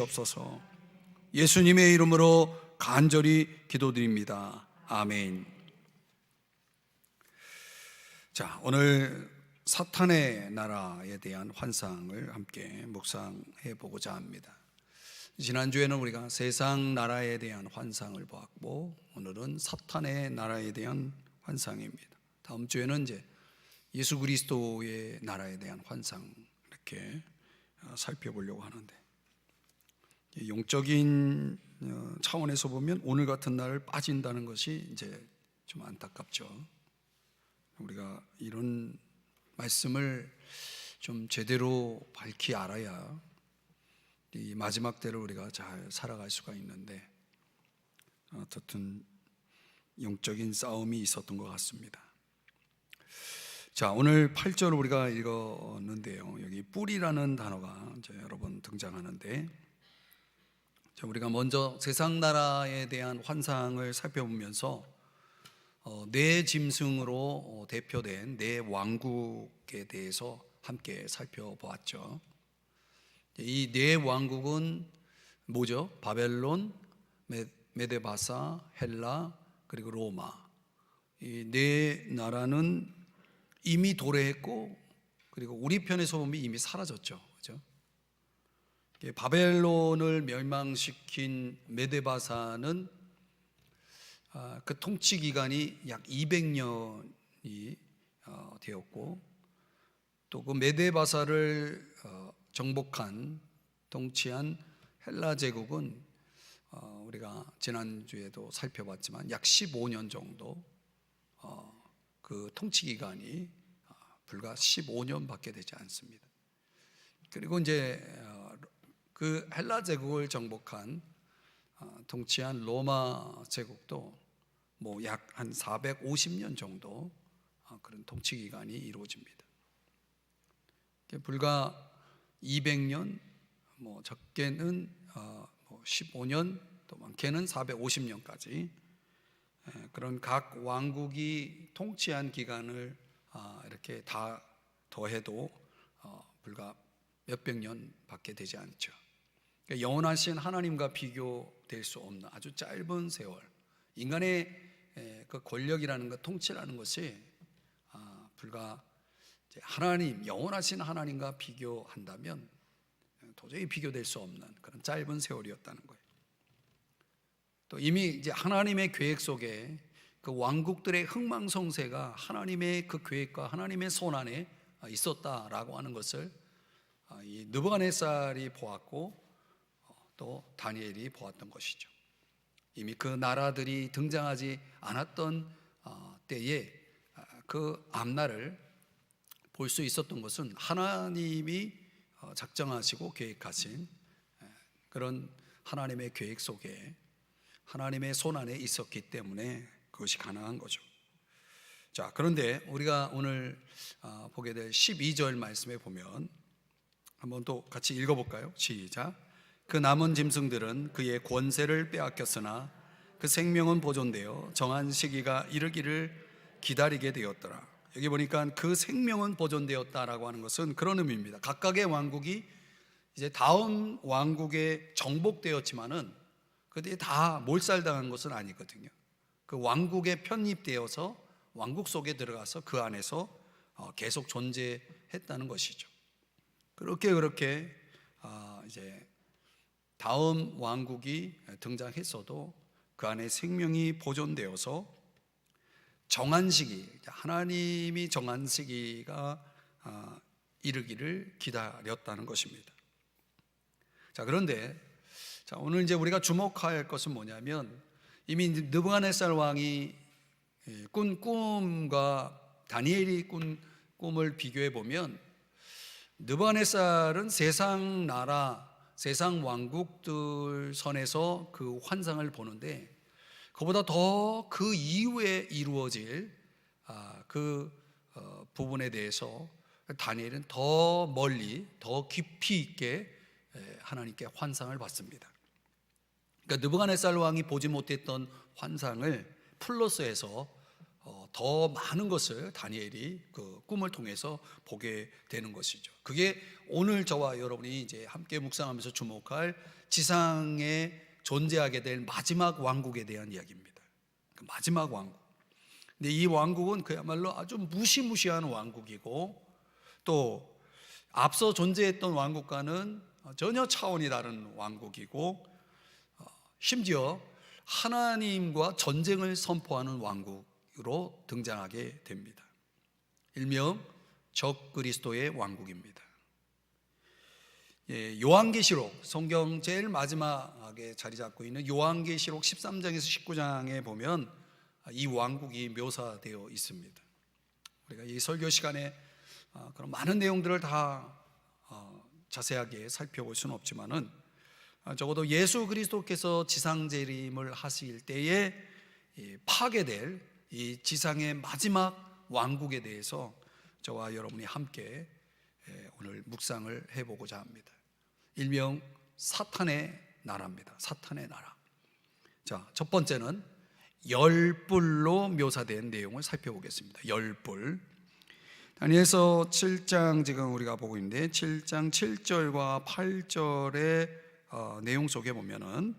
없어서 예수님의 이름으로 간절히 기도드립니다. 아멘. 자, 오늘 사탄의 나라에 대한 환상을 함께 묵상해 보고자 합니다. 지난주에는 우리가 세상 나라에 대한 환상을 보았고, 오늘은 사탄의 나라에 대한 환상입니다. 다음 주에는 이제 예수 그리스도의 나라에 대한 환상 이렇게 살펴보려고 하는데, 영적인 차원에서 보면 오늘 같은 날 빠진다는 것이 이제 좀 안타깝죠. 우리가 이런 말씀을 좀 제대로 밝히 알아야 이 마지막 때를 우리가 잘 살아갈 수가 있는데, 어떻든 영적인 싸움이 있었던 것 같습니다. 자, 오늘 8절을 우리가 읽었는데요, 여기 뿔이라는 단어가 이제 여러 번 등장하는데, 자, 우리가 먼저 세상 나라에 대한 환상을 살펴보면서 네 짐승으로 대표된 네 왕국에 대해서 함께 살펴보았죠. 이 네 왕국은 뭐죠? 바벨론, 메데바사, 헬라, 그리고 로마. 이 네 나라는 이미 도래했고, 그리고 우리 편에서 보면 이미 사라졌죠. 그렇죠? 바벨론을 멸망시킨 메데바사는 그 통치 기간이 약 200년이 되었고, 또 그 메데바사를 정복한 통치한 헬라 제국은 우리가 지난주에도 살펴봤지만 약 15년 정도 그 통치 기간이 불과 15년밖에 되지 않습니다. 그리고 이제 그 헬라 제국을 정복한 통치한 로마 제국도 뭐 약 한 450년 정도 그런 통치 기간이 이루어집니다. 불과 200년, 뭐 적게는 15년, 또 많게는 450년까지 그런 각 왕국이 통치한 기간을 이렇게 다 더해도 불과 몇백 년밖에 되지 않죠. 영원하신 하나님과 비교될 수 없는 아주 짧은 세월, 인간의 그 권력이라는 것, 통치라는 것이 불과 하나님, 영원하신 하나님과 비교한다면 도저히 비교될 수 없는 그런 짧은 세월이었다는 거예요. 또 이미 이제 하나님의 계획 속에 그 왕국들의 흥망성쇠가 하나님의 그 계획과 하나님의 손 안에 있었다라고 하는 것을 이 느부갓네살이 보았고, 또 다니엘이 보았던 것이죠. 이미 그 나라들이 등장하지 않았던 때에 그 앞날을 볼 수 있었던 것은 하나님이 작정하시고 계획하신 그런 하나님의 계획 속에 하나님의 손 안에 있었기 때문에 그것이 가능한 거죠. 자, 그런데 우리가 오늘 보게 될 12절 말씀에 보면 한번 또 같이 읽어볼까요? 시작. 그 남은 짐승들은 그의 권세를 빼앗겼으나 그 생명은 보존되어 정한 시기가 이르기를 기다리게 되었더라. 여기 보니까 그 생명은 보존되었다라고 하는 것은 그런 의미입니다. 각각의 왕국이 이제 다음 왕국에 정복되었지만은 그들이 다 몰살당한 것은 아니거든요. 그 왕국에 편입되어서 왕국 속에 들어가서 그 안에서 계속 존재했다는 것이죠. 그렇게 이제 다음 왕국이 등장했어도 그 안에 생명이 보존되어서 정한 시기, 하나님이 정한 시기가 이르기를 기다렸다는 것입니다. 자, 그런데 오늘 이제 우리가 주목할 것은 뭐냐면, 이미 느부갓네살 왕이 꾼 꿈과 다니엘이 꾼 꿈을 비교해 보면, 느부갓네살은 세상 나라, 세상 왕국들 선에서 그 환상을 보는데, 그보다 더 그 이후에 이루어질 그 부분에 대해서 다니엘은 더 멀리, 더 깊이 있게 하나님께 환상을 받습니다. 그러니까 느부갓네살 왕이 보지 못했던 환상을 플러스해서 더 많은 것을 다니엘이 그 꿈을 통해서 보게 되는 것이죠. 그게 오늘 저와 여러분이 이제 함께 묵상하면서 주목할 지상에 존재하게 될 마지막 왕국에 대한 이야기입니다. 그 마지막 왕국. 근데 이 왕국은 그야말로 아주 무시무시한 왕국이고, 또 앞서 존재했던 왕국과는 전혀 차원이 다른 왕국이고, 심지어 하나님과 전쟁을 선포하는 왕국으로 등장하게 됩니다. 일명 적그리스도의 왕국입니다. 요한계시록, 성경 제일 마지막에 자리 잡고 있는 요한계시록 13장에서 19장에 보면 이 왕국이 묘사되어 있습니다. 우리가 이 설교 시간에 그런 많은 내용들을 다 자세하게 살펴볼 수는 없지만은, 적어도 예수 그리스도께서 지상 재림을 하실 때에 파괴될 이 지상의 마지막 왕국에 대해서 저와 여러분이 함께 오늘 묵상을 해보고자 합니다. 일명 사탄의 나라입니다. 사탄의 나라. 자, 첫 번째는 열불로 묘사된 내용을 살펴보겠습니다. 열불. 다니엘서 7장 지금 우리가 보고 있는데 7장 7절과 8절의 내용 속에 보면은,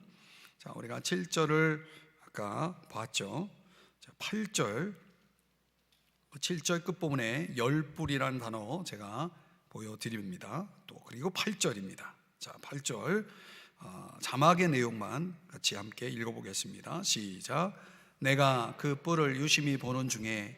자, 우리가 7절을 아까 봤죠. 자, 8절 7절 끝부분에 열불이라는 단어 제가 보여드립니다. 또 그리고 8절입니다. 자, 8절 자막의 내용만 같이 함께 읽어보겠습니다. 시작. 내가 그 뿔을 유심히 보는 중에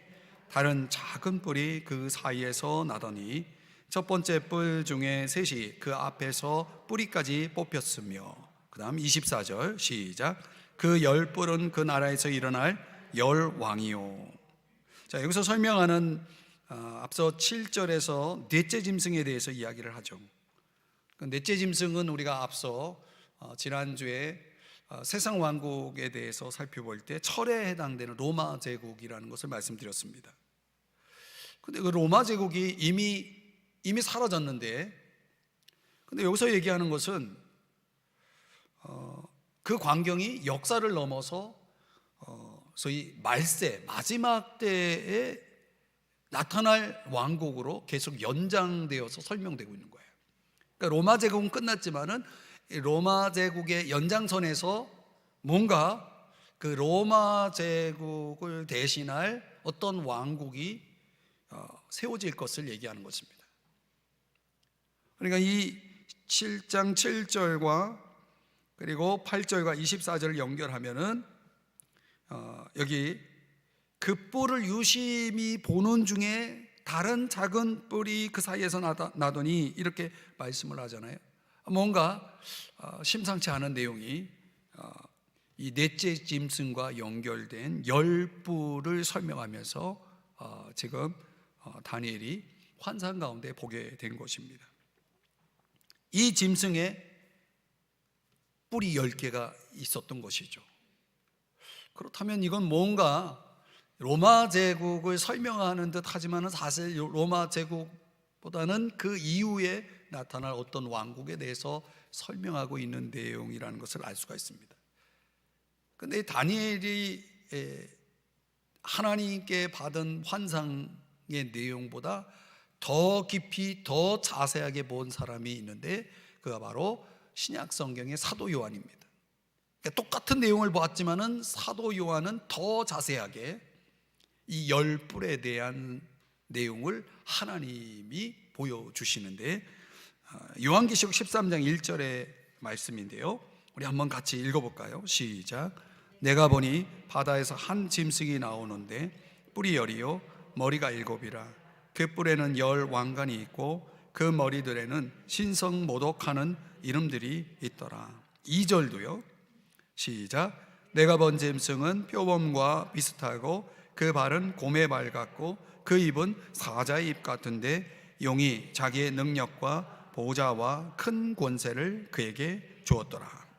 다른 작은 뿔이 그 사이에서 나더니 첫 번째 뿔 중에 셋이 그 앞에서 뿌리까지 뽑혔으며, 그 다음 24절 시작. 그 열 뿔은 그 나라에서 일어날 열 왕이요. 자, 여기서 설명하는 앞서 7절에서 넷째 짐승에 대해서 이야기를 하죠. 그 넷째 짐승은 우리가 앞서 지난주에 세상 왕국에 대해서 살펴볼 때 철에 해당되는 로마 제국이라는 것을 말씀드렸습니다. 근데 그 로마 제국이 이미 사라졌는데, 근데 여기서 얘기하는 것은 그 광경이 역사를 넘어서 소위 말세 마지막 때에 나타날 왕국으로 계속 연장되어서 설명되고 있는 거예요. 그러니까 로마 제국은 끝났지만은 로마 제국의 연장선에서 뭔가 그 로마 제국을 대신할 어떤 왕국이 세워질 것을 얘기하는 것입니다. 그러니까 이 7장 7절과 그리고 8절과 24절을 연결하면은 여기 그 뿔을 유심히 보는 중에 다른 작은 뿔이 그 사이에서 나더니 이렇게 말씀을 하잖아요. 뭔가 심상치 않은 내용이 이 넷째 짐승과 연결된 열 뿔을 설명하면서 지금 다니엘이 환상 가운데 보게 된 것입니다. 이 짐승에 뿔이 10개가 있었던 것이죠. 그렇다면 이건 뭔가 로마 제국을 설명하는 듯 하지만 사실 로마 제국보다는 그 이후에 나타날 어떤 왕국에 대해서 설명하고 있는 내용이라는 것을 알 수가 있습니다. 그런데 다니엘이 하나님께 받은 환상의 내용보다 더 깊이 더 자세하게 본 사람이 있는데, 그가 바로 신약 성경의 사도 요한입니다. 그러니까 똑같은 내용을 보았지만은 사도 요한은 더 자세하게 이 열 뿔에 대한 내용을 하나님이 보여주시는데, 요한계시록 13장 1절의 말씀인데요, 우리 한번 같이 읽어볼까요? 시작. 내가 보니 바다에서 한 짐승이 나오는데 뿔이 열이요 머리가 7이라. 그 뿔에는 10 왕관이 있고 그 머리들에는 신성모독하는 이름들이 있더라. 2절도요. 시작. 내가 본 짐승은 표범과 비슷하고 그 발은 곰의 발 같고 그 입은 사자의 입 같은데 용이 자기의 능력과 보좌와 큰 권세를 그에게 주었더라.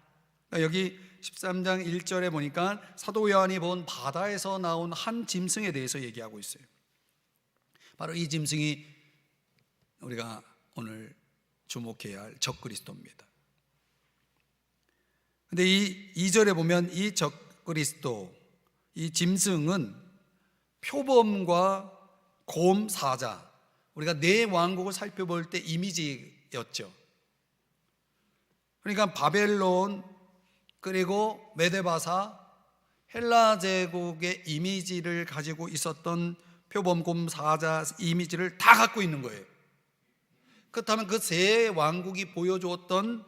여기 13장 1절에 보니까 사도 요한이 본 바다에서 나온 한 짐승에 대해서 얘기하고 있어요. 바로 이 짐승이 우리가 오늘 주목해야 할 적그리스도입니다. 근데 이 2절에 보면 이 적그리스도, 이 짐승은 표범과 곰, 사자, 우리가 네 왕국을 살펴볼 때 이미지였죠. 그러니까 바벨론 그리고 메데바사 헬라 제국의 이미지를 가지고 있었던 표범곰 사자 이미지를 다 갖고 있는 거예요. 그렇다면 그 세 왕국이 보여주었던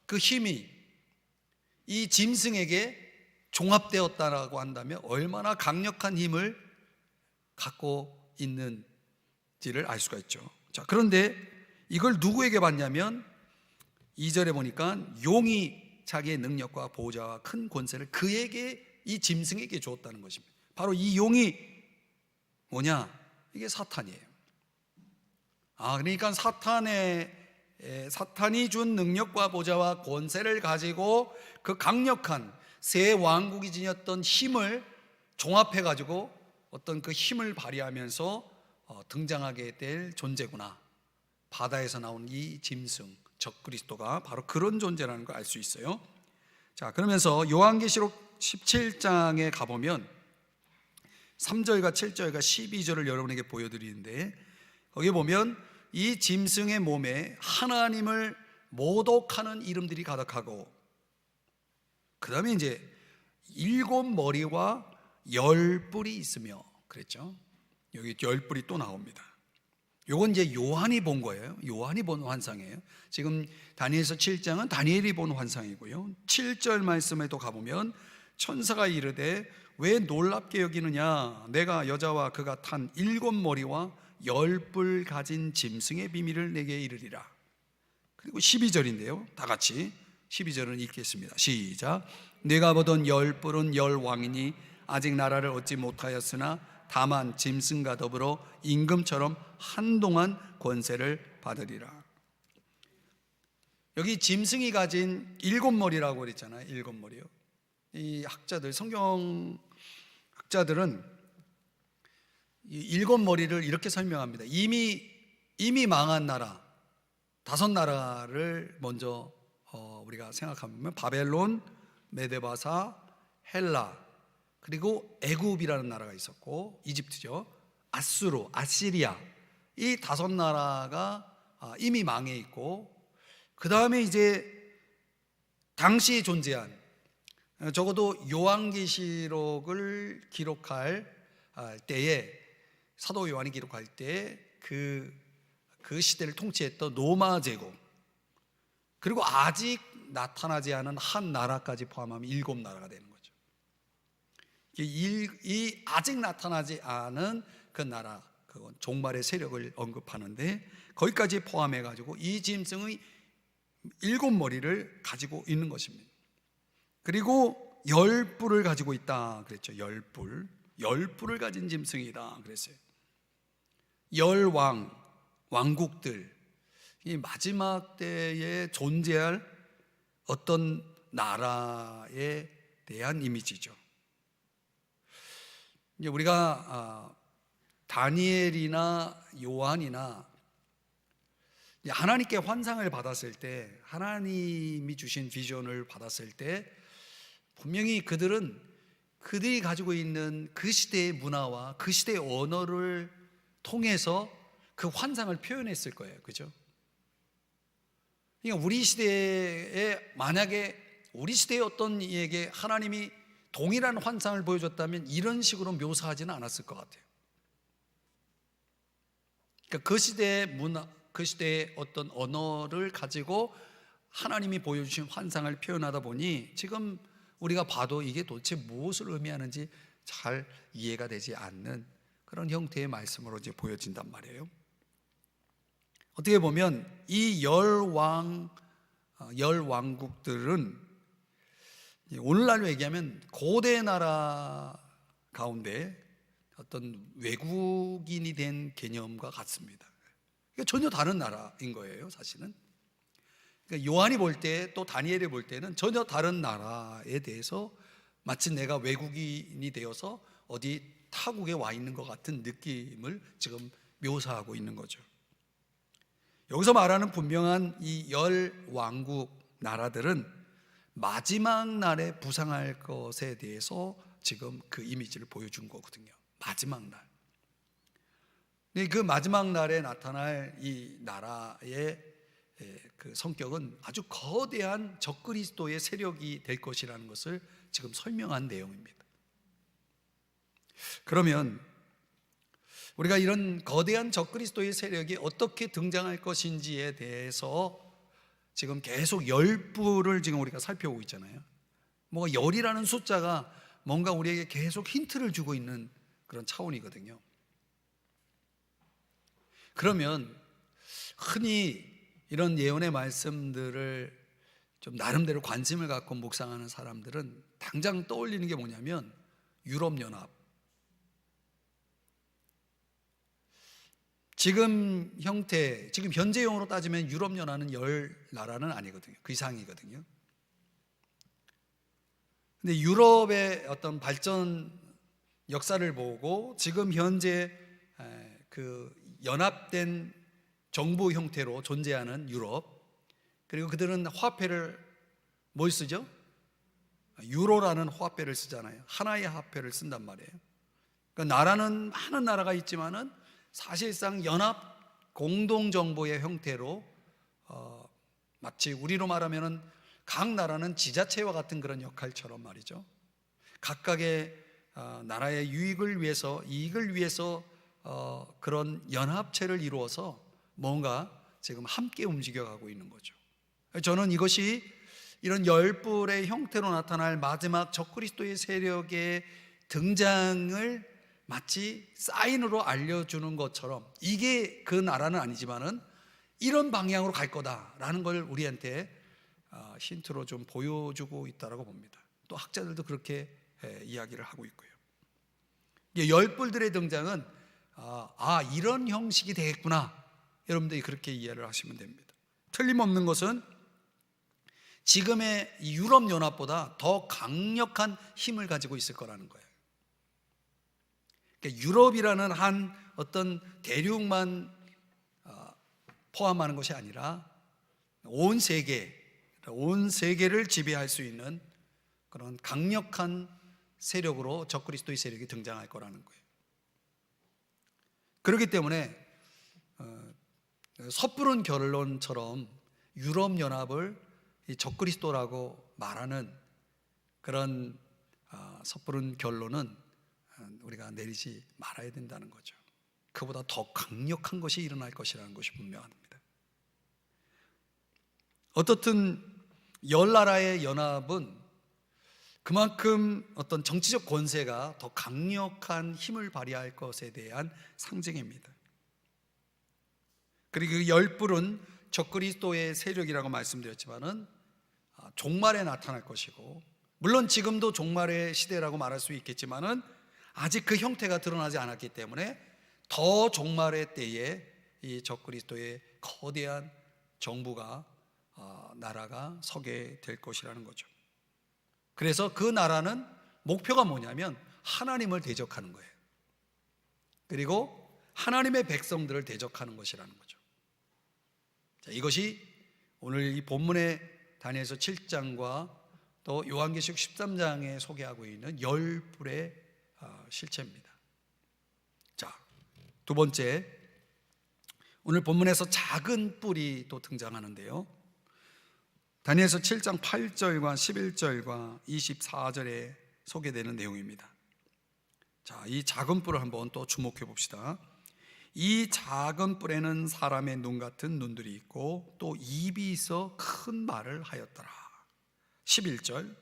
그 힘이 이 짐승에게 종합되었다라고 한다면 얼마나 강력한 힘을 갖고 있는지를 알 수가 있죠. 자, 그런데 이걸 누구에게 받냐면 2절에 보니까 용이 자기의 능력과 보호자와 큰 권세를 그에게, 이 짐승에게 주었다는 것입니다. 바로 이 용이 뭐냐? 이게 사탄이에요. 그러니까 사탄이 준 능력과 보좌와 권세를 가지고 그 강력한 세 왕국이 지녔던 힘을 종합해 가지고 어떤 그 힘을 발휘하면서 등장하게 될 존재구나. 바다에서 나온 이 짐승 적그리스도가 바로 그런 존재라는 걸 알 수 있어요. 자, 그러면서 요한계시록 17장에 가보면 3절과 7절과 12절을 여러분에게 보여드리는데, 거기 보면 이 짐승의 몸에 하나님을 모독하는 이름들이 가득하고, 그 다음에 이제 7머리와 10뿔이 있으며 그랬죠. 여기 10뿔이 또 나옵니다. 요건 이제 요한이 본 거예요. 요한이 본 환상이에요. 지금 다니엘서 7장은 다니엘이 본 환상이고요. 7절 말씀에도 가보면 천사가 이르되 왜 놀랍게 여기느냐, 내가 여자와 그가 탄 7머리와 10뿔 가진 짐승의 비밀을 내게 이르리라. 그리고 12절인데요, 다 같이 12절은 읽겠습니다. 시작. 내가 보던 10뿔은 10왕이니 아직 나라를 얻지 못하였으나 다만 짐승과 더불어 임금처럼 한동안 권세를 받으리라. 여기 짐승이 가진 7머리라고 그랬잖아요. 7머리요. 이 학자들, 성경 학자들은 이 7머리를 이렇게 설명합니다. 이미 망한 나라 5나라를 먼저 우리가 생각하면 바벨론, 메데바사, 헬라, 그리고 애굽이라는 나라가 있었고, 이집트죠. 아수르, 아시리아, 이 5나라가 이미 망해 있고, 그 다음에 이제 당시 존재한, 적어도 요한계시록을 기록할 때에, 사도 요한이 기록할 때 그 시대를 통치했던 로마 제국, 그리고 아직 나타나지 않은 한 나라까지 포함하면 7나라가 되는 거죠. 이 아직 나타나지 않은 그 나라, 그건 종말의 세력을 언급하는데, 거기까지 포함해 가지고 이 짐승의 7머리를 가지고 있는 것입니다. 그리고 10뿔을 가지고 있다 그랬죠. 10뿔을 가진 짐승이다 그랬어요. 10왕, 왕국들, 이 마지막 때에 존재할 어떤 나라에 대한 이미지죠. 이제 우리가 다니엘이나 요한이나 하나님께 환상을 받았을 때, 하나님이 주신 비전을 받았을 때, 분명히 그들이 가지고 있는 그 시대의 문화와 그 시대의 언어를 통해서 그 환상을 표현했을 거예요. 그죠? 그러니까 우리 시대에, 만약에 우리 시대의 어떤 이에게 하나님이 동일한 환상을 보여줬다면 이런 식으로 묘사하지는 않았을 것 같아요. 그러니까 그 시대의 문화, 그 시대의 어떤 언어를 가지고 하나님이 보여주신 환상을 표현하다 보니 지금 우리가 봐도 이게 도대체 무엇을 의미하는지 잘 이해가 되지 않는 그런 형태의 말씀으로 이제 보여진단 말이에요. 어떻게 보면 이 10왕국들은 오늘날로 얘기하면 고대 나라 가운데 어떤 외국인이 된 개념과 같습니다. 그러니까 전혀 다른 나라인 거예요, 사실은. 그러니까 요한이 볼 때, 또 다니엘이 볼 때는 전혀 다른 나라에 대해서 마치 내가 외국인이 되어서 어디 타국에 와 있는 것 같은 느낌을 지금 묘사하고 있는 거죠. 여기서 말하는 분명한 이 10왕국 나라들은 마지막 날에 부상할 것에 대해서 지금 그 이미지를 보여준 거거든요. 마지막 날. 그 마지막 날에 나타날 이 나라의 그 성격은 아주 거대한 적그리스도의 세력이 될 것이라는 것을 지금 설명한 내용입니다. 그러면 우리가 이런 거대한 적그리스도의 세력이 어떻게 등장할 것인지에 대해서 지금 계속 열부를 지금 우리가 살펴보고 있잖아요. 뭐 열이라는 숫자가 뭔가 우리에게 계속 힌트를 주고 있는 그런 차원이거든요. 그러면 흔히 이런 예언의 말씀들을 좀 나름대로 관심을 갖고 묵상하는 사람들은 당장 떠올리는 게 뭐냐면 유럽연합. 지금 형태, 지금 현재형으로 따지면 유럽연합은 10나라는 아니거든요. 그 이상이거든요. 근데 유럽의 어떤 발전 역사를 보고 지금 현재 그 연합된 정부 형태로 존재하는 유럽, 그리고 그들은 화폐를 뭘 쓰죠? 유로라는 화폐를 쓰잖아요. 하나의 화폐를 쓴단 말이에요. 그러니까 나라는 많은 나라가 있지만은 사실상 연합 공동정부의 형태로 마치 우리로 말하면은 각 나라는 지자체와 같은 그런 역할처럼 말이죠. 각각의 나라의 유익을 위해서, 이익을 위해서 그런 연합체를 이루어서 뭔가 지금 함께 움직여가고 있는 거죠. 저는 이것이 이런 열불의 형태로 나타날 마지막 적그리스도의 세력의 등장을 마치 사인으로 알려주는 것처럼, 이게 그 나라는 아니지만은 이런 방향으로 갈 거다라는 걸 우리한테 힌트로 좀 보여주고 있다라고 봅니다. 또 학자들도 그렇게 이야기를 하고 있고요. 열불들의 등장은 이런 형식이 되겠구나, 여러분들이 그렇게 이해를 하시면 됩니다. 틀림없는 것은 지금의 유럽연합보다 더 강력한 힘을 가지고 있을 거라는 거예요. 그러니까 유럽이라는 한 어떤 대륙만 포함하는 것이 아니라 온 세계를 지배할 수 있는 그런 강력한 세력으로 적그리스도의 세력이 등장할 거라는 거예요. 그렇기 때문에 섣부른 결론처럼 유럽연합을 적그리스도라고 말하는 그런 섣부른 결론은 우리가 내리지 말아야 된다는 거죠. 그보다 더 강력한 것이 일어날 것이라는 것이 분명합니다. 어떻든 10나라의 연합은 그만큼 어떤 정치적 권세가 더 강력한 힘을 발휘할 것에 대한 상징입니다. 그리고 그 열불은 적그리스도의 세력이라고 말씀드렸지만은 종말에 나타날 것이고, 물론 지금도 종말의 시대라고 말할 수 있겠지만은 아직 그 형태가 드러나지 않았기 때문에 더 종말의 때에 이 적그리스도의 거대한 정부가 나라가 서게 될 것이라는 거죠. 그래서 그 나라는 목표가 뭐냐면 하나님을 대적하는 거예요. 그리고 하나님의 백성들을 대적하는 것이라는 거죠. 자, 이것이 오늘 이 본문의 다니엘서 7장과 또 요한계시록 13장에 소개하고 있는 열불의 실체입니다. 자, 두 번째, 오늘 본문에서 작은 뿔이 또 등장하는데요. 다니엘서 7장 8절과 11절과 24절에 소개되는 내용입니다. 자, 이 작은 뿔을 한번 또 주목해 봅시다. 이 작은 뿔에는 사람의 눈 같은 눈들이 있고 또 입이 있어 큰 말을 하였더라. 11절,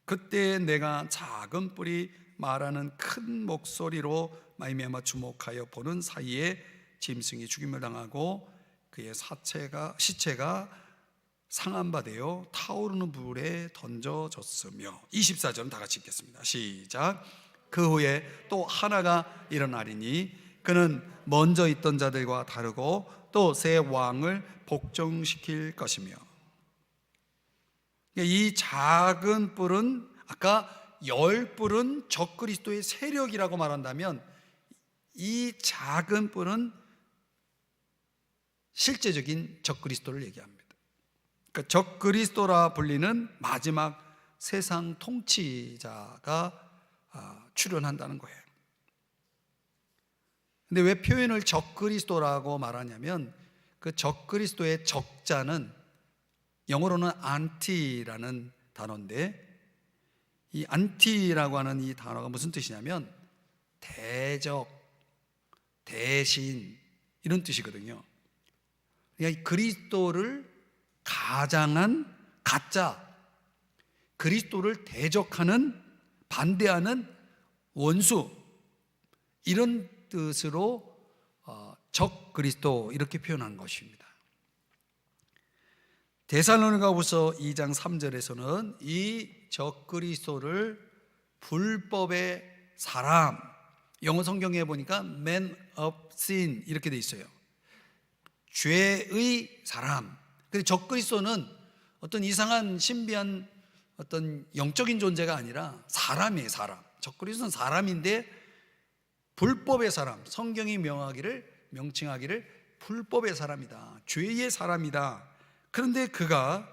그때 내가 작은 뿔이 말하는 큰 목소리로 말미암아 주목하여 보는 사이에 짐승이 죽임을 당하고 그의 시체가 상한 바 되어 타오르는 불에 던져졌으며. 24절 다 같이 읽겠습니다. 시작. 그 후에 또 하나가 일어나리니 그는 먼저 있던 자들과 다르고 또 새 왕을 복종시킬 것이며. 이 작은 뿔은, 아까 열 뿔은 적그리스도의 세력이라고 말한다면 이 작은 뿔은 실제적인 적그리스도를 얘기합니다. 그러니까 적그리스도라 불리는 마지막 세상 통치자가 출현한다는 거예요. 근데 왜 표현을 적그리스도라고 말하냐면 그 적그리스도의 적자는 영어로는 안티라는 단어인데, 이 안티라고 하는 이 단어가 무슨 뜻이냐면 대적, 대신 이런 뜻이거든요. 그러니까 그리스도를 가장한 가짜, 그리스도를 대적하는, 반대하는 원수, 이런 뜻으로 적 그리스도 이렇게 표현한 것입니다. 데살로니가후서 2장 3절에서는 이 적 그리스도를 불법의 사람, 영어 성경에 보니까 man of sin 이렇게 돼 있어요. 죄의 사람. 근데 적 그리스도는 어떤 이상한 신비한 어떤 영적인 존재가 아니라 사람이에요. 사람. 적 그리스도는 사람인데 불법의 사람, 성경이 명칭하기를 불법의 사람이다, 죄의 사람이다. 그런데 그가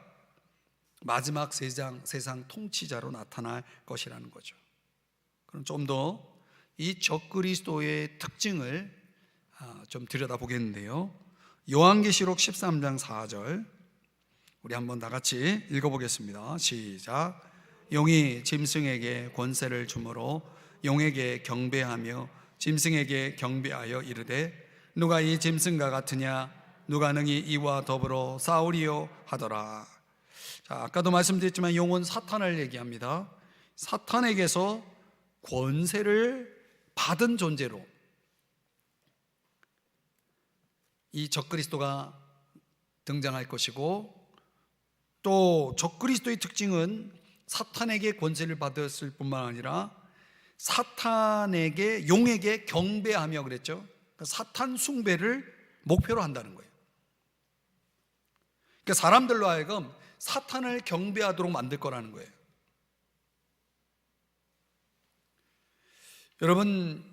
마지막 세상 통치자로 나타날 것이라는 거죠. 그럼 좀 더 이 적그리스도의 특징을 좀 들여다보겠는데요, 요한계시록 13장 4절 우리 한번 다 같이 읽어보겠습니다. 시작. 용이 짐승에게 권세를 주므로 용에게 경배하며 짐승에게 경배하여 이르되 누가 이 짐승과 같으냐, 누가 능히 이와 더불어 싸우리요 하더라. 자, 아까도 말씀드렸지만 용은 사탄을 얘기합니다. 사탄에게서 권세를 받은 존재로 이 적그리스도가 등장할 것이고, 또 적그리스도의 특징은 사탄에게 권세를 받았을 뿐만 아니라 사탄에게, 용에게 경배하며 그랬죠. 그러니까 사탄 숭배를 목표로 한다는 거예요. 그러니까 사람들로 하여금 사탄을 경배하도록 만들 거라는 거예요. 여러분,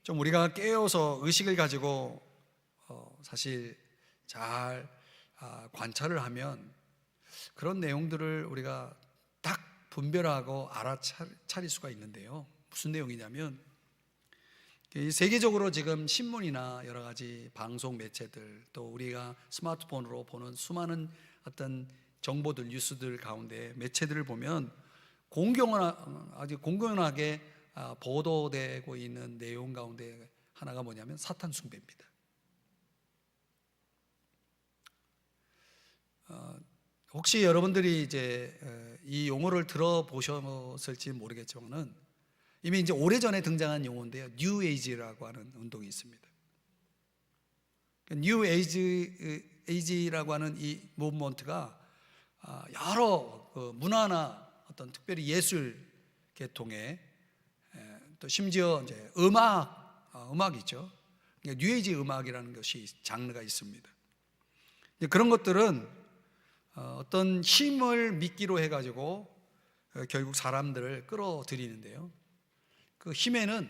좀 우리가 깨어서 의식을 가지고 사실 잘 관찰을 하면 그런 내용들을 우리가 딱 분별하고 알아차릴 수가 있는데요, 무슨 내용이냐면 세계적으로 지금 신문이나 여러 가지 방송 매체들, 또 우리가 스마트폰으로 보는 수많은 어떤 정보들, 뉴스들 가운데 매체들을 보면 아주 공공연하게 보도되고 있는 내용 가운데 하나가 뭐냐면 사탄 숭배입니다. 혹시 여러분들이 이제 이 용어를 들어보셨을지 모르겠지만은 이미 이제 오래전에 등장한 용어인데요, 뉴 에이지라고 하는 운동이 있습니다. 뉴 에이지라고 하는 이 무브먼트가 여러 문화나 어떤 특별히 예술 계통에, 또 심지어 이제 음악이죠. 뉴 에이지 음악이라는 것이 장르가 있습니다. 그런 것들은 어떤 힘을 미끼로 해가지고 결국 사람들을 끌어들이는데요, 그 힘에는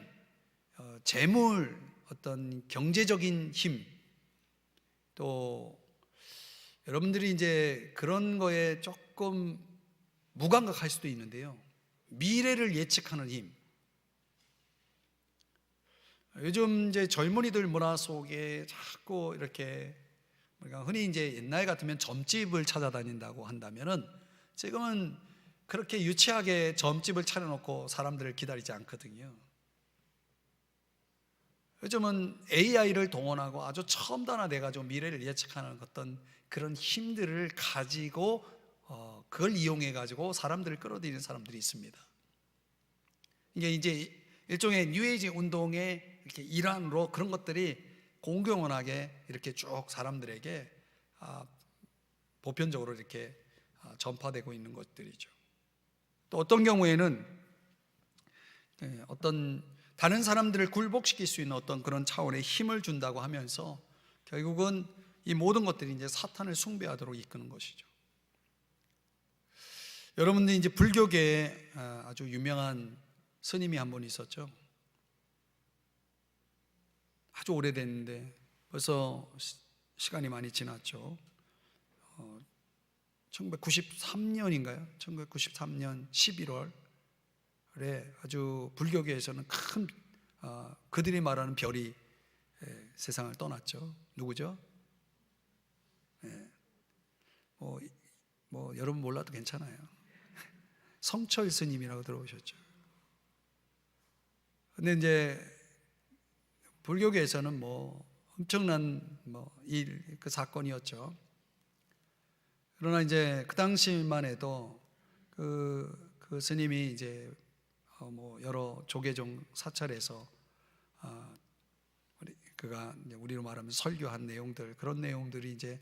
재물, 어떤 경제적인 힘, 또 여러분들이 이제 그런 거에 조금 무감각할 수도 있는데요, 미래를 예측하는 힘. 요즘 이제 젊은이들 문화 속에 자꾸 이렇게 우리가 흔히 이제 옛날 같으면 점집을 찾아다닌다고 한다면은 지금은 그렇게 유치하게 점집을 차려놓고 사람들을 기다리지 않거든요. 요즘은 AI를 동원하고 아주 첨단화 돼가지고 미래를 예측하는 어떤 그런 힘들을 가지고 그걸 이용해가지고 사람들을 끌어들이는 사람들이 있습니다. 이게 이제 일종의 뉴에이지 운동의 이렇게 일환으로 그런 것들이 공공연하게 이렇게 쭉 사람들에게 보편적으로 이렇게 전파되고 있는 것들이죠. 또 어떤 경우에는 어떤 다른 사람들을 굴복시킬 수 있는 어떤 그런 차원의 힘을 준다고 하면서 결국은 이 모든 것들이 이제 사탄을 숭배하도록 이끄는 것이죠. 여러분들 이제 불교계에 아주 유명한 스님이 한 분 있었죠. 아주 오래됐는데 벌써 시간이 많이 지났죠. 1993년인가요? 1993년 11월에 아주 불교계에서는 큰 그들이 말하는 별이 세상을 떠났죠. 누구죠? 뭐 여러분 몰라도 괜찮아요. 성철 스님이라고 들어보셨죠? 근데 이제 불교계에서는 뭐 엄청난 그 사건이었죠. 그러나 이제 그 당시만 해도 그 스님이 이제 여러 조계종 사찰에서 그가 이제 우리로 말하면 설교한 내용들, 그런 내용들이 이제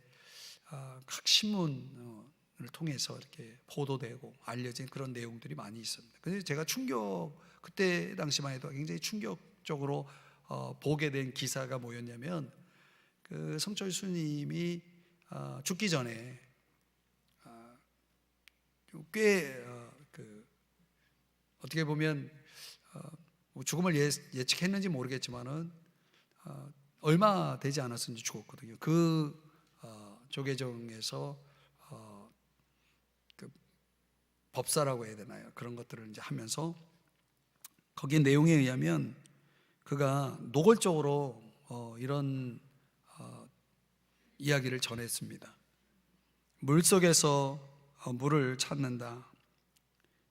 각 신문을 통해서 이렇게 보도되고 알려진 그런 내용들이 많이 있습니다. 그래서 제가 그때 당시만 해도 굉장히 충격적으로 보게 된 기사가 뭐였냐면, 그 성철 스님이 죽기 전에 꽤 어떻게 보면 죽음을 예측했는지 모르겠지만은 얼마 되지 않았는지 죽었거든요. 그 조계종에서 그 법사라고 해야 되나요? 그런 것들을 이제 하면서 거기 내용에 의하면 그가 노골적으로 이런 이야기를 전했습니다. 물속에서 물을 찾는다.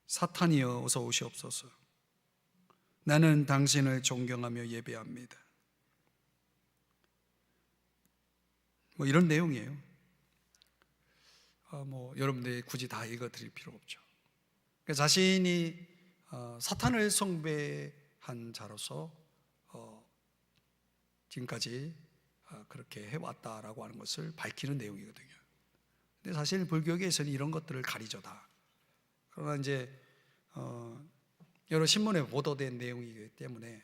사탄이여 어서 오시옵소서. 나는 당신을 존경하며 예배합니다. 이런 내용이에요. 여러분들이 굳이 다 읽어드릴 필요 없죠. 그러니까 자신이 사탄을 숭배한 자로서 지금까지 그렇게 해왔다라고 하는 것을 밝히는 내용이거든요. 근데 사실 불교계에서는 이런 것들을 가리죠 다. 그러나 이제 여러 신문에 보도된 내용이기 때문에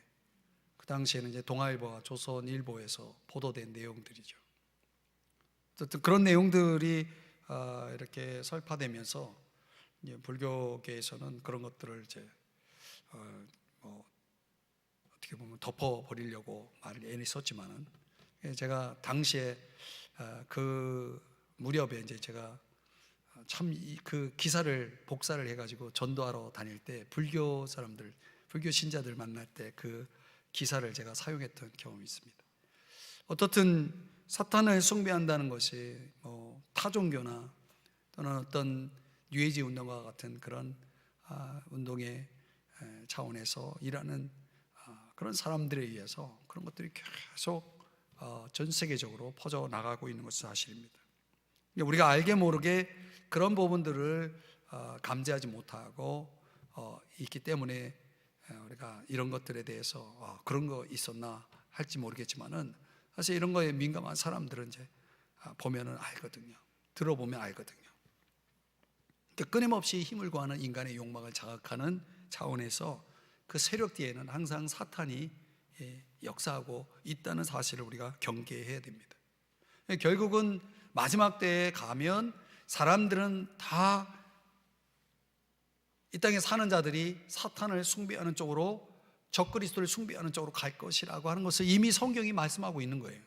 그 당시에는 이제 동아일보와 조선일보에서 보도된 내용들이죠. 어쨌든 그런 내용들이 이렇게 설파되면서 이제 불교계에서는 그런 것들을 이제 어떻게 보면 덮어버리려고 말을 애니 썼지만은, 제가 당시에 그 무렵에 이제 제가 참 그 기사를 복사를 해가지고 전도하러 다닐 때 불교 사람들, 불교 신자들 만날 때 그 기사를 제가 사용했던 경험이 있습니다. 어떻든 사탄을 숭배한다는 것이 타 종교나 또는 어떤 뉴에이지 운동과 같은 그런 운동의 차원에서 일하는 그런 사람들에 의해서 그런 것들이 계속 전 세계적으로 퍼져 나가고 있는 것은 사실입니다. 우리가 알게 모르게 그런 부분들을 감지하지 못하고 있기 때문에 우리가 이런 것들에 대해서 그런 거 있었나 할지 모르겠지만은, 사실 이런 거에 민감한 사람들은 이제 보면은 알거든요. 들어보면 알거든요. 그러니까 끊임없이 힘을 구하는 인간의 욕망을 자극하는 차원에서 그 세력 뒤에는 항상 사탄이 역사하고 있다는 사실을 우리가 경계해야 됩니다. 결국은 마지막 때에 가면 사람들은 다 이 땅에 사는 자들이 사탄을 숭배하는 쪽으로, 적그리스도를 숭배하는 쪽으로 갈 것이라고 하는 것을 이미 성경이 말씀하고 있는 거예요.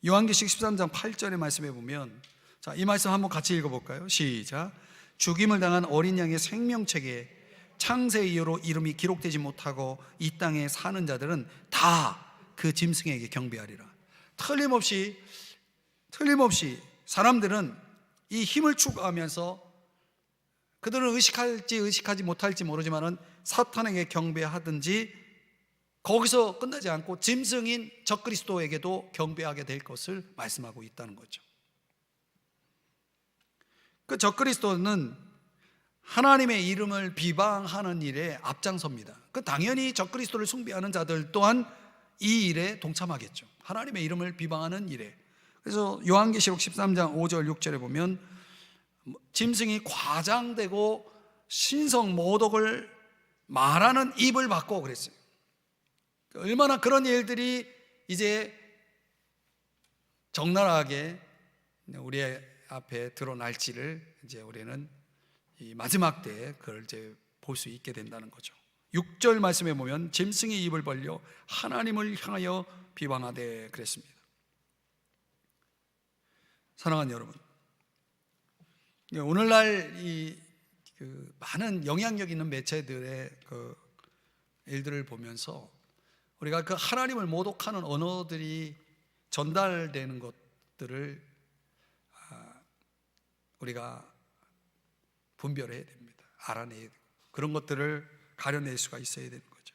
요한계시록 13장 8절의 말씀에 보면, 자, 이 말씀 한번 같이 읽어볼까요? 시작. 죽임을 당한 어린 양의 생명책에 창세 이후로 이름이 기록되지 못하고 이 땅에 사는 자들은 다 그 짐승에게 경배하리라. 틀림없이 사람들은 이 힘을 추구하면서 그들은 의식할지 의식하지 못할지 모르지만은 사탄에게 경배하든지 거기서 끝나지 않고 짐승인 적그리스도에게도 경배하게 될 것을 말씀하고 있다는 거죠. 그 적그리스도는 하나님의 이름을 비방하는 일에 앞장섭니다. 그 당연히 적그리스도를 숭배하는 자들 또한 이 일에 동참하겠죠. 하나님의 이름을 비방하는 일에. 그래서 요한계시록 13장 5절 6절에 보면 짐승이 과장되고 신성 모독을 말하는 입을 받고 그랬어요. 얼마나 그런 일들이 이제 적나라하게 우리 앞에 드러날지를 이제 우리는 이 마지막 때에 그걸 이제 볼 수 있게 된다는 거죠. 6절 말씀에 보면 짐승이 입을 벌려 하나님을 향하여 비방하되 그랬습니다. 사랑하는 여러분, 오늘날 이 많은 영향력 있는 매체들의 그 일들을 보면서 우리가 그 하나님을 모독하는 언어들이 전달되는 것들을 우리가 분별해야 됩니다. 알아내야 되고 그런 것들을 가려낼 수가 있어야 되는 거죠.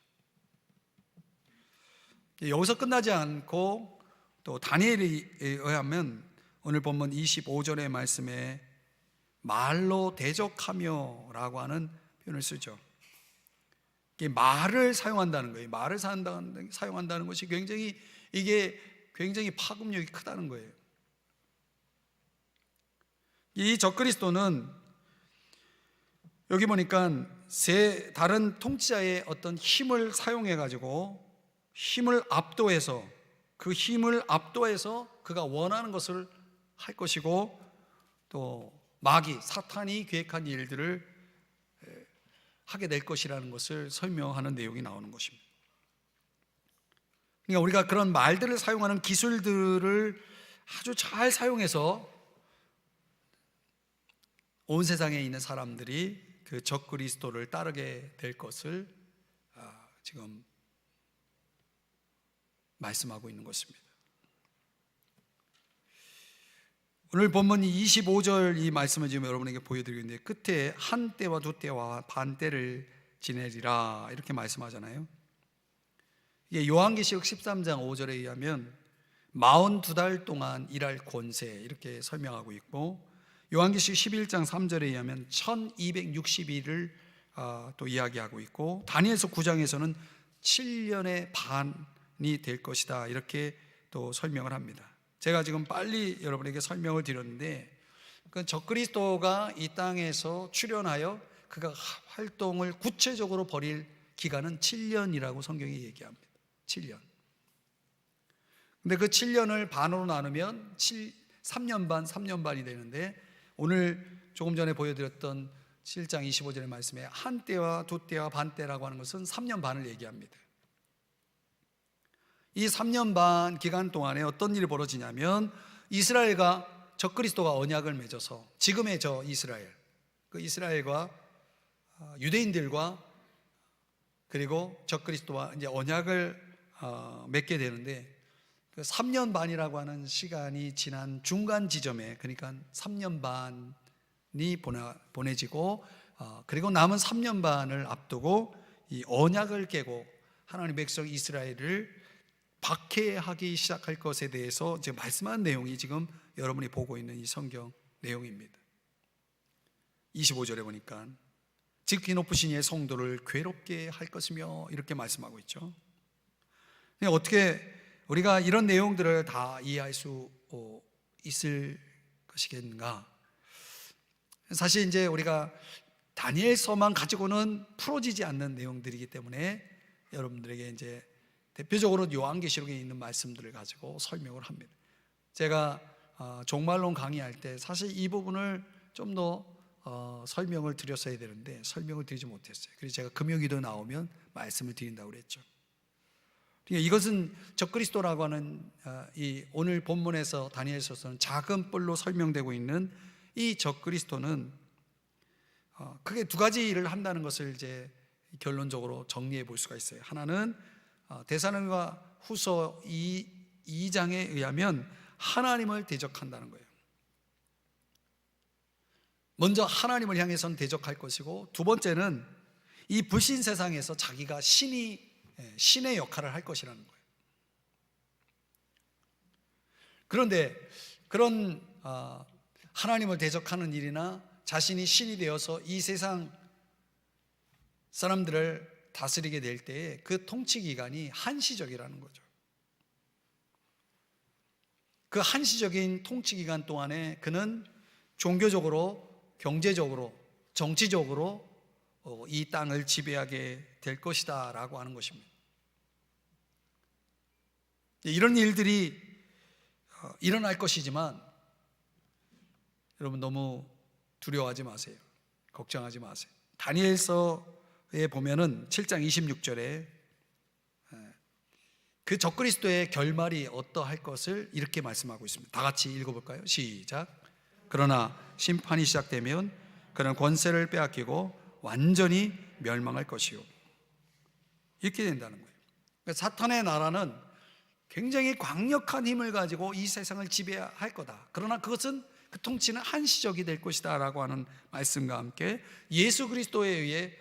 여기서 끝나지 않고 또 다니엘에 의하면 오늘 본문 25절의 말씀에 말로 대적하며 라고 하는 표현을 쓰죠. 말을 사용한다는 거예요. 말을 사용한다는 것이 굉장히 파급력이 크다는 거예요. 이 적그리스도는 여기 보니까 다른 통치자의 어떤 힘을 사용해 가지고 힘을 압도해서 그가 원하는 것을 할 것이고 또 마귀 사탄이 계획한 일들을 하게 될 것이라는 것을 설명하는 내용이 나오는 것입니다. 그러니까 우리가 그런 말들을 사용하는 기술들을 아주 잘 사용해서 온 세상에 있는 사람들이 그 적그리스도를 따르게 될 것을 지금 말씀하고 있는 것입니다. 오늘 본문 25절 이 말씀을 지금 여러분에게 보여드리는데 끝에 한 때와 두 때와 반 때를 지내리라 이렇게 말씀하잖아요. 이게 요한계시록 13장 5절에 의하면 42달 동안 일할 권세 이렇게 설명하고 있고 요한계시록 11장 3절에 의하면 1260일을 또 이야기하고 있고 다니엘서 9장에서는 7년의 반이 될 것이다 이렇게 또 설명을 합니다. 제가 지금 빨리 여러분에게 설명을 드렸는데 그 적그리스도가 이 땅에서 출현하여 그가 활동을 구체적으로 벌일 기간은 7년이라고 성경이 얘기합니다. 7년. 근데 그 7년을 반으로 나누면 3년 반이 되는데 오늘 조금 전에 보여드렸던 7장 25절의 말씀에 한 때와 두 때와 반 때라고 하는 것은 3년 반을 얘기합니다. 이 3년 반 기간 동안에 어떤 일이 벌어지냐면 이스라엘과 적그리스도가 언약을 맺어서 지금의 저 이스라엘, 그 이스라엘과 유대인들과 그리고 적그리스도와 이제 언약을 맺게 되는데 그 3년 반이라고 하는 시간이 지난 중간 지점에 그러니까 3년 반이 보내지고 그리고 남은 3년 반을 앞두고 이 언약을 깨고 하나님의 백성 이스라엘을 박해하기 시작할 것에 대해서 이제 말씀한 내용이 지금 여러분이 보고 있는 이 성경 내용입니다. 25절에 보니까 지극히 높으신 이의 성도를 괴롭게 할 것이며 이렇게 말씀하고 있죠. 어떻게 우리가 이런 내용들을 다 이해할 수 있을 것이겠는가? 사실 이제 우리가 다니엘서만 가지고는 풀어지지 않는 내용들이기 때문에 여러분들에게 이제 대표적으로 요한계시록에 있는 말씀들을 가지고 설명을 합니다. 제가 종말론 강의할 때 사실 이 부분을 좀 더 설명을 드렸어야 되는데 설명을 드리지 못했어요. 그래서 제가 금요기도 나오면 말씀을 드린다고 그랬죠. 그러니까 이것은 적그리스도라고 하는 이 오늘 본문에서 다니엘서서는 작은 뿔로 설명되고 있는 이 적그리스도는 크게 두 가지 일을 한다는 것을 이제 결론적으로 정리해 볼 수가 있어요. 하나는 데살로니가 후서 2장에 의하면 하나님을 대적한다는 거예요. 먼저 하나님을 향해서는 대적할 것이고 두 번째는 이 불신 세상에서 자기가 신의 역할을 할 것이라는 거예요. 그런데 그런 하나님을 대적하는 일이나 자신이 신이 되어서 이 세상 사람들을 다스리게 될 때에 그 통치 기간이 한시적이라는 거죠. 그 한시적인 통치 기간 동안에 그는 종교적으로, 경제적으로, 정치적으로 이 땅을 지배하게 될 것이다 라고 하는 것입니다. 이런 일들이 일어날 것이지만 여러분 너무 두려워하지 마세요. 걱정하지 마세요. 다니엘서에 보면은 7장 26절에 그 적그리스도의 결말이 어떠할 것을 이렇게 말씀하고 있습니다. 다 같이 읽어볼까요? 시작. 그러나 심판이 시작되면 그는 권세를 빼앗기고 완전히 멸망할 것이요. 이렇게 된다는 거예요. 사탄의 나라는 굉장히 강력한 힘을 가지고 이 세상을 지배할 거다. 그러나 그것은 그 통치는 한시적이 될 것이다 라고 하는 말씀과 함께 예수 그리스도에 의해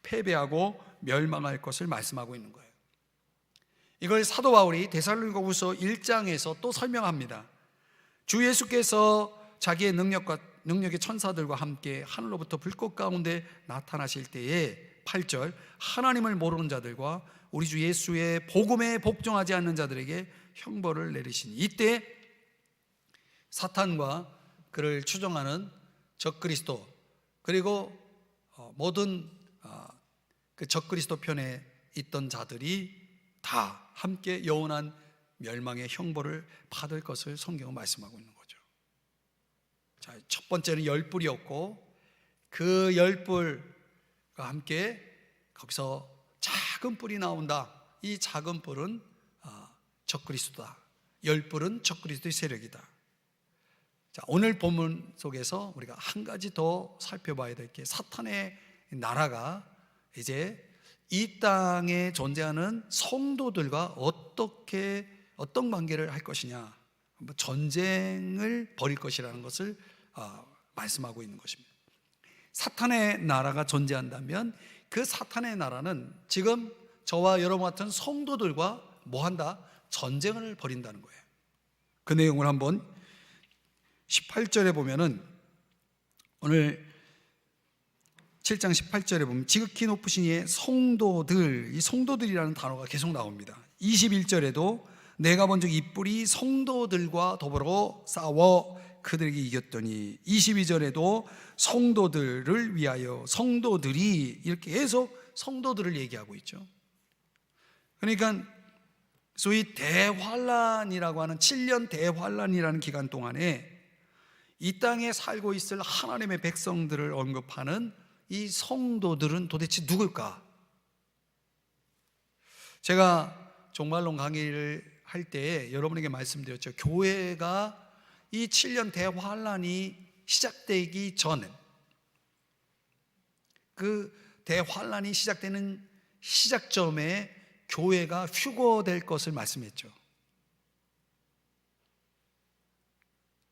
패배하고 멸망할 것을 말씀하고 있는 거예요. 이걸 사도 바울이 데살로니가후서 1장에서 또 설명합니다. 주 예수께서 자기의 능력의 천사들과 함께 하늘로부터 불꽃 가운데 나타나실 때에 8절 하나님을 모르는 자들과 우리 주 예수의 복음에 복종하지 않는 자들에게 형벌을 내리시니, 이때 사탄과 그를 추종하는 적그리스도, 그리고 모든 그 적그리스도 편에 있던 자들이 다 함께 영원한 멸망의 형벌을 받을 것을 성경은 말씀하고 있는 거죠. 자, 첫 번째는 열불이었고, 그 열불과 함께 거기서 작은 뿔이 나온다. 이 작은 뿔은 적그리스도다. 열뿔은 적그리스도의 세력이다. 자, 오늘 본문 속에서 우리가 한 가지 더 살펴봐야 될 게, 사탄의 나라가 이제 이 땅에 존재하는 성도들과 어떤 관계를 할 것이냐, 전쟁을 벌일 것이라는 것을 말씀하고 있는 것입니다. 사탄의 나라가 존재한다면 그 사탄의 나라는 지금 저와 여러분 같은 성도들과 뭐한다? 전쟁을 벌인다는 거예요. 그 내용을 한번 18절에 보면은, 오늘 7장 18절에 보면 지극히 높으신 이의 성도들, 이 성도들이라는 단어가 계속 나옵니다. 21절에도 내가 본 적 이 뿔이 성도들과 더불어 싸워 그들에게 이겼더니, 22절에도 성도들을 위하여, 성도들이, 이렇게 계속 성도들을 얘기하고 있죠. 그러니까 소위 대환란이라고 하는 7년 대환란이라는 기간 동안에 이 땅에 살고 있을 하나님의 백성들을 언급하는 이 성도들은 도대체 누굴까? 제가 종말론 강의를 할 때 여러분에게 말씀드렸죠. 교회가 이 7년 대환란이 시작되기 전, 그 대환란이 시작되는 시작점에 교회가 휴거될 것을 말씀했죠.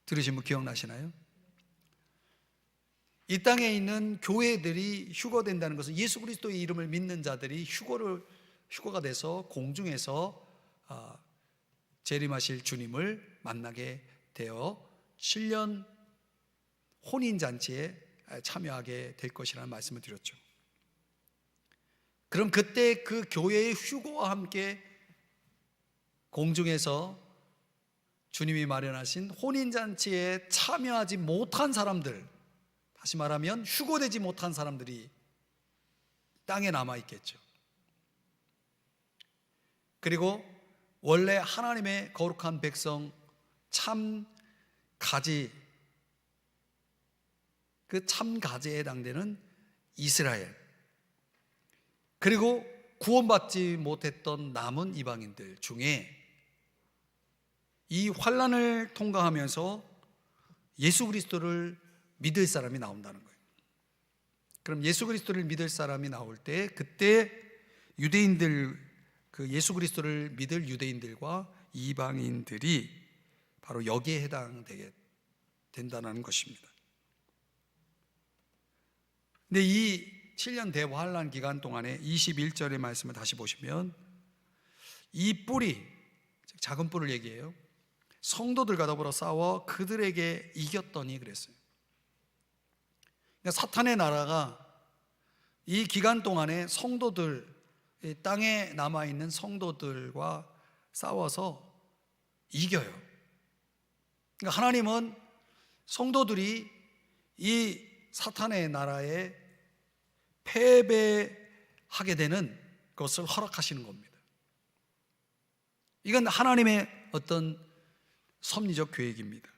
들으신 분 기억나시나요? 이 땅에 있는 교회들이 휴거된다는 것은 예수 그리스도의 이름을 믿는 자들이 휴거가 돼서 공중에서 재림하실 주님을 만나게 되어 7년 혼인잔치에 참여하게 될 것이라는 말씀을 드렸죠. 그럼 그때 그 교회의 휴거와 함께 공중에서 주님이 마련하신 혼인잔치에 참여하지 못한 사람들, 다시 말하면 휴거되지 못한 사람들이 땅에 남아있겠죠. 그리고 원래 하나님의 거룩한 백성, 참 가지, 그 참 가지에 해당되는 이스라엘, 그리고 구원받지 못했던 남은 이방인들 중에 이 환란을 통과하면서 예수 그리스도를 믿을 사람이 나온다는 거예요. 그럼 예수 그리스도를 믿을 사람이 나올 때, 그때 유대인들, 그 예수 그리스도를 믿을 유대인들과 이방인들이 바로 여기에 해당되게 된다는 것입니다. 근데 이 7년 대환란 기간 동안에 21절의 말씀을 다시 보시면, 이 뿔이, 작은 뿔을 얘기해요. 성도들과 더불어 싸워 그들에게 이겼더니 그랬어요. 그러니까 사탄의 나라가 이 기간 동안에 성도들, 땅에 남아있는 성도들과 싸워서 이겨요. 그러니까 하나님은 성도들이 이 사탄의 나라에 패배하게 되는 것을 허락하시는 겁니다. 이건 하나님의 어떤 섭리적 계획입니다.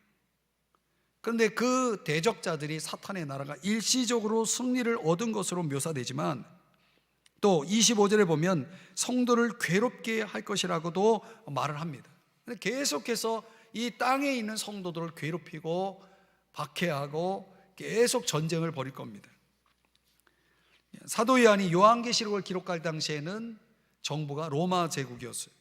그런데 그 대적자들이, 사탄의 나라가 일시적으로 승리를 얻은 것으로 묘사되지만, 또 25절에 보면 성도를 괴롭게 할 것이라고도 말을 합니다. 계속해서 이 땅에 있는 성도들을 괴롭히고 박해하고 계속 전쟁을 벌일 겁니다. 사도 요한이 요한계시록을 기록할 당시에는 정부가 로마 제국이었어요.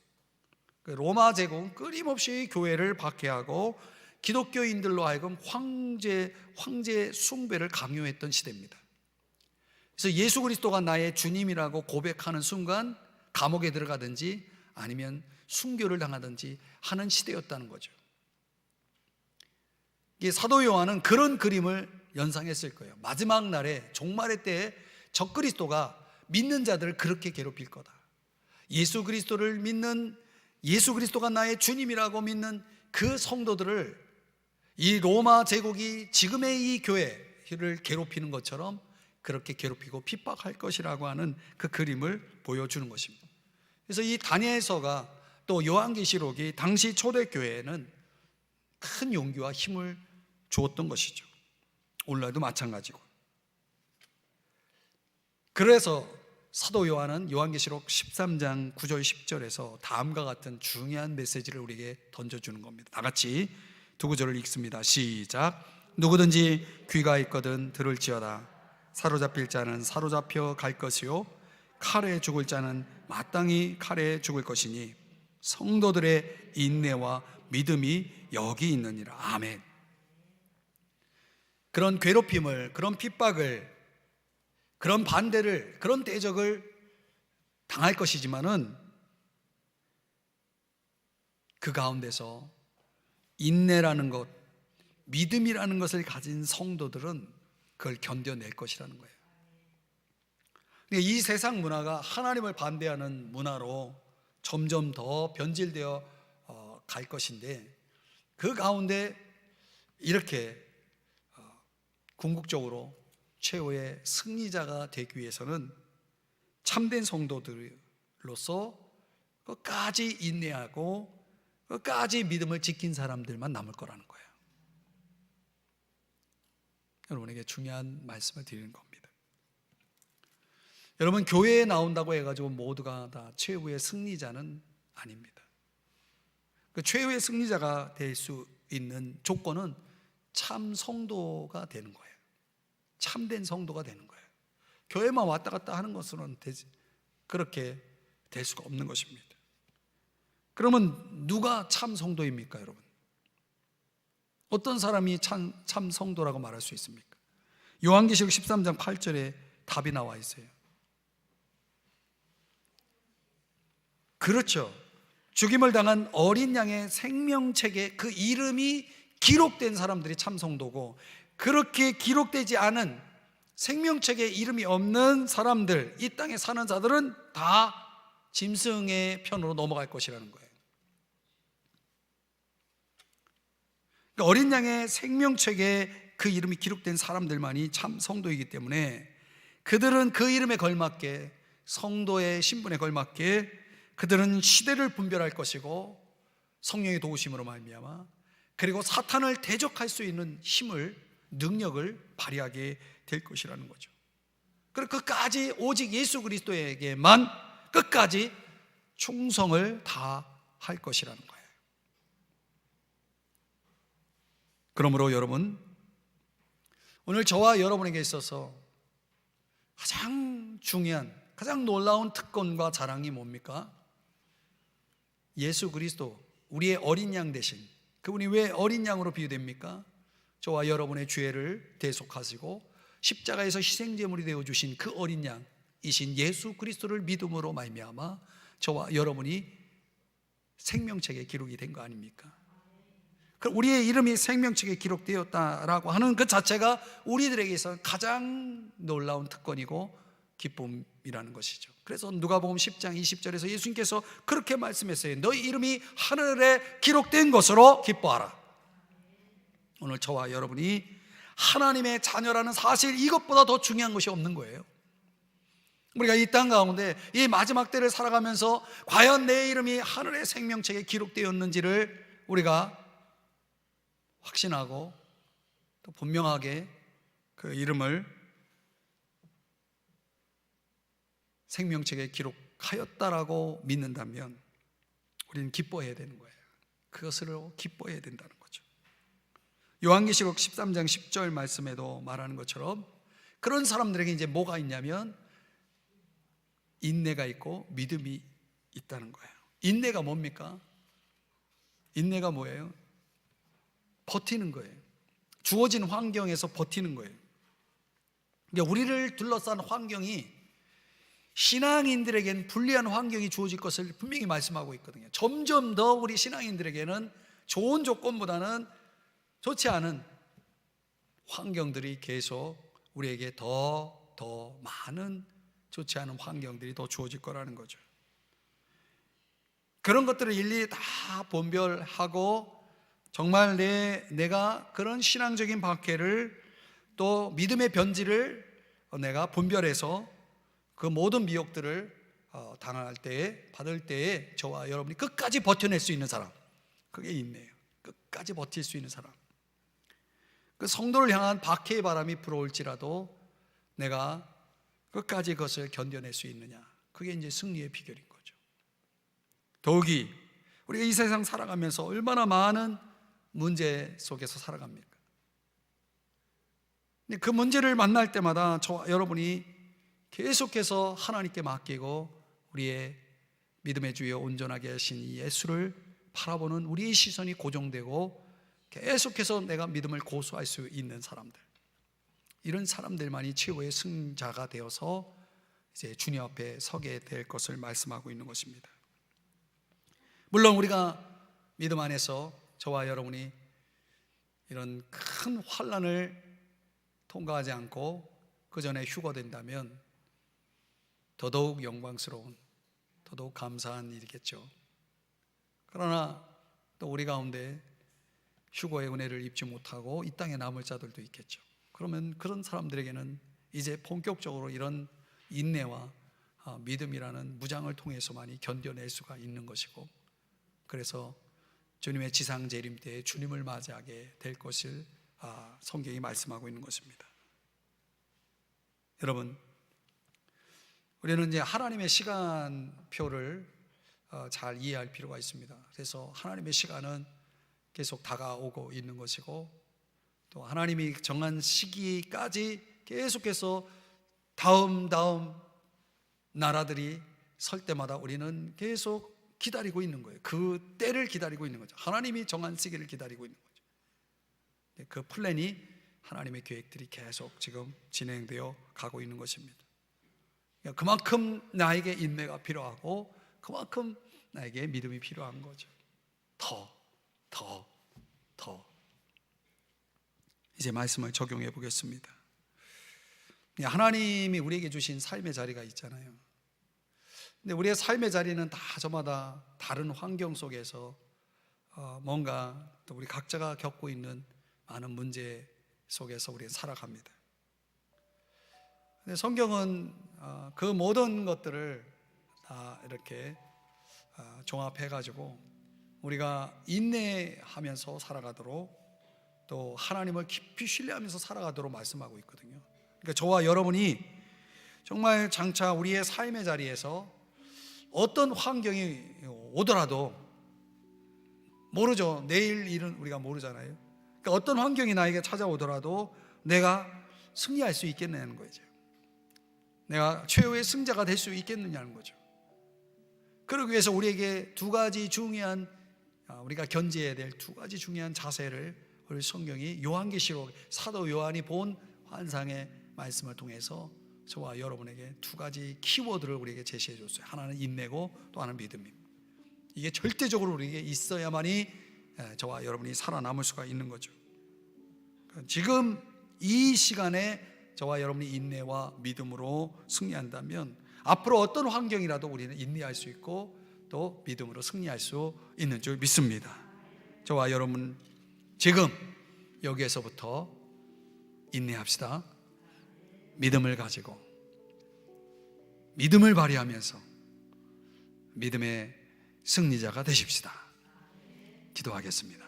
그 로마 제국은 끊임없이 교회를 박해하고 기독교인들로 하여금 황제 숭배를 강요했던 시대입니다. 그래서 예수 그리스도가 나의 주님이라고 고백하는 순간 감옥에 들어가든지 아니면 순교를 당하든지 하는 시대였다는 거죠. 이게 사도 요한은 그런 그림을 연상했을 거예요. 마지막 날에 종말의 때에 적그리스도가 믿는 자들을 그렇게 괴롭힐 거다. 예수 그리스도를 믿는, 예수 그리스도가 나의 주님이라고 믿는 그 성도들을 이 로마 제국이 지금의 이 교회를 괴롭히는 것처럼 그렇게 괴롭히고 핍박할 것이라고 하는 그 그림을 보여주는 것입니다. 그래서 이 다니엘서가 또 요한계시록이 당시 초대교회에는 큰 용기와 힘을 주었던 것이죠. 오늘날도 마찬가지고. 그래서 사도 요한은 요한계시록 13장 9절 10절에서 다음과 같은 중요한 메시지를 우리에게 던져주는 겁니다. 다 같이 두 구절을 읽습니다. 시작. 누구든지 귀가 있거든 들을지어다. 사로잡힐 자는 사로잡혀 갈 것이요 칼에 죽을 자는 마땅히 칼에 죽을 것이니 성도들의 인내와 믿음이 여기 있느니라. 아멘. 그런 괴롭힘을, 그런 핍박을, 그런 반대를, 그런 대적을 당할 것이지만은 그 가운데서 인내라는 것, 믿음이라는 것을 가진 성도들은 그걸 견뎌낼 것이라는 거예요. 이 세상 문화가 하나님을 반대하는 문화로 점점 더 변질되어 갈 것인데, 그 가운데 이렇게 궁극적으로 최후의 승리자가 되기 위해서는 참된 성도들로서 끝까지 인내하고 끝까지 믿음을 지킨 사람들만 남을 거라는 거예요. 여러분에게 중요한 말씀을 드리는 겁니다. 여러분, 교회에 나온다고 해가지고 모두가 다 최후의 승리자는 아닙니다. 그 최후의 승리자가 될 수 있는 조건은 참 성도가 되는 거예요. 참된 성도가 되는 거예요. 교회만 왔다 갔다 하는 것으로는 그렇게 될 수가 없는 것입니다. 그러면 누가 참 성도입니까, 여러분? 어떤 사람이 참 성도라고 말할 수 있습니까? 요한계시록 13장 8절에 답이 나와 있어요. 그렇죠. 죽임을 당한 어린 양의 생명책에 그 이름이 기록된 사람들이 참 성도고, 그렇게 기록되지 않은 생명책에 이름이 없는 사람들, 이 땅에 사는 자들은 다 짐승의 편으로 넘어갈 것이라는 거예요. 그러니까 어린 양의 생명책에 그 이름이 기록된 사람들만이 참 성도이기 때문에 그들은 그 이름에 걸맞게, 성도의 신분에 걸맞게 그들은 시대를 분별할 것이고 성령의 도우심으로 말미암아, 그리고 사탄을 대적할 수 있는 힘을, 능력을 발휘하게 될 것이라는 거죠. 그리고 끝까지 오직 예수 그리스도에게만 끝까지 충성을 다할 것이라는 거예요. 그러므로 여러분, 오늘 저와 여러분에게 있어서 가장 중요한, 가장 놀라운 특권과 자랑이 뭡니까? 예수 그리스도, 우리의 어린 양 대신, 그분이 왜 어린 양으로 비유됩니까? 저와 여러분의 죄를 대속하시고 십자가에서 희생제물이 되어주신 그 어린 양이신 예수 그리스도를 믿음으로 말미암아 저와 여러분이 생명책에 기록이 된 거 아닙니까? 우리의 이름이 생명책에 기록되었다라고 하는 그 자체가 우리들에게서 가장 놀라운 특권이고 기쁨이라는 것이죠. 그래서 누가복음 10장 20절에서 예수님께서 그렇게 말씀했어요. 너희 이름이 하늘에 기록된 것으로 기뻐하라. 오늘 저와 여러분이 하나님의 자녀라는 사실, 이것보다 더 중요한 것이 없는 거예요. 우리가 이 땅 가운데 이 마지막 때를 살아가면서 과연 내 이름이 하늘의 생명책에 기록되었는지를 우리가 확신하고 또 분명하게 그 이름을 생명책에 기록하였다라고 믿는다면 우리는 기뻐해야 되는 거예요. 그것으로 기뻐해야 된다는 거죠. 요한계시록 13장 10절 말씀에도 말하는 것처럼 그런 사람들에게 이제 뭐가 있냐면 인내가 있고 믿음이 있다는 거예요. 인내가 뭡니까? 인내가 뭐예요? 버티는 거예요. 주어진 환경에서 버티는 거예요. 그러니까 우리를 둘러싼 환경이 신앙인들에게는 불리한 환경이 주어질 것을 분명히 말씀하고 있거든요. 점점 더 우리 신앙인들에게는 좋은 조건보다는 좋지 않은 환경들이 계속 우리에게 더 많은 좋지 않은 환경들이 더 주어질 거라는 거죠. 그런 것들을 일일이 다 분별하고 정말 내가 그런 신앙적인 박해를 또 믿음의 변질을 내가 분별해서 그 모든 미혹들을 당할 때에, 받을 때에 저와 여러분이 끝까지 버텨낼 수 있는 사람, 그게 인내예요. 끝까지 버틸 수 있는 사람. 그 성도를 향한 박해의 바람이 불어올지라도 내가 끝까지 그것을 견뎌낼 수 있느냐, 그게 이제 승리의 비결인 거죠. 더욱이 우리가 이 세상 살아가면서 얼마나 많은 문제 속에서 살아갑니까? 근데 그 문제를 만날 때마다 저와 여러분이 계속해서 하나님께 맡기고 우리의 믿음의 주여 온전하게 하신 이 예수를 바라보는 우리의 시선이 고정되고 계속해서 내가 믿음을 고수할 수 있는 사람들, 이런 사람들만이 최후의 승자가 되어서 이제 주님 앞에 서게 될 것을 말씀하고 있는 것입니다. 물론 우리가 믿음 안에서 저와 여러분이 이런 큰 환난을 통과하지 않고 그 전에 휴거된다면 더더욱 영광스러운, 더더욱 감사한 일이겠죠. 그러나 또 우리 가운데 휴거의 은혜를 입지 못하고 이 땅에 남을 자들도 있겠죠. 그러면 그런 사람들에게는 이제 본격적으로 이런 인내와 믿음이라는 무장을 통해서만이 견뎌낼 수가 있는 것이고, 그래서 주님의 지상 재림 때에 주님을 맞이하게 될 것을 성경이 말씀하고 있는 것입니다. 여러분, 우리는 이제 하나님의 시간표를 잘 이해할 필요가 있습니다. 그래서 하나님의 시간은 계속 다가오고 있는 것이고, 또 하나님이 정한 시기까지 계속해서 다음 나라들이 설 때마다 우리는 계속 기다리고 있는 거예요. 그 때를 기다리고 있는 거죠. 하나님이 정한 시기를 기다리고 있는 거죠. 그 플랜이, 하나님의 계획들이 계속 지금 진행되어 가고 있는 것입니다. 그만큼 나에게 인내가 필요하고 그만큼 나에게 믿음이 필요한 거죠. 더 이제 말씀을 적용해 보겠습니다. 하나님이 우리에게 주신 삶의 자리가 있잖아요. 근데 우리의 삶의 자리는 다 저마다 다른 환경 속에서 뭔가 또 우리 각자가 겪고 있는 많은 문제 속에서 우리는 살아갑니다. 근데 성경은 그 모든 것들을 다 이렇게 종합해가지고 우리가 인내하면서 살아가도록, 또 하나님을 깊이 신뢰하면서 살아가도록 말씀하고 있거든요. 그러니까 저와 여러분이 정말 장차 우리의 삶의 자리에서 어떤 환경이 오더라도, 모르죠. 내일 일은 우리가 모르잖아요. 그러니까 어떤 환경이 나에게 찾아오더라도 내가 승리할 수 있겠느냐는 거죠. 내가 최후의 승자가 될 수 있겠느냐는 거죠. 그러기 위해서 우리에게 두 가지 중요한, 우리가 견지해야 될 두 가지 중요한 자세를 우리 성경이 요한계시록 사도 요한이 본 환상의 말씀을 통해서 저와 여러분에게 두 가지 키워드를 우리에게 제시해 줬어요. 하나는 인내고 또 하나는 믿음입니다. 이게 절대적으로 우리에게 있어야만이 저와 여러분이 살아남을 수가 있는 거죠. 지금 이 시간에 저와 여러분이 인내와 믿음으로 승리한다면 앞으로 어떤 환경이라도 우리는 인내할 수 있고 또 믿음으로 승리할 수 있는 줄 믿습니다. 저와 여러분 지금 여기에서부터 인내합시다. 믿음을 가지고 믿음을 발휘하면서 믿음의 승리자가 되십시다. 기도하겠습니다.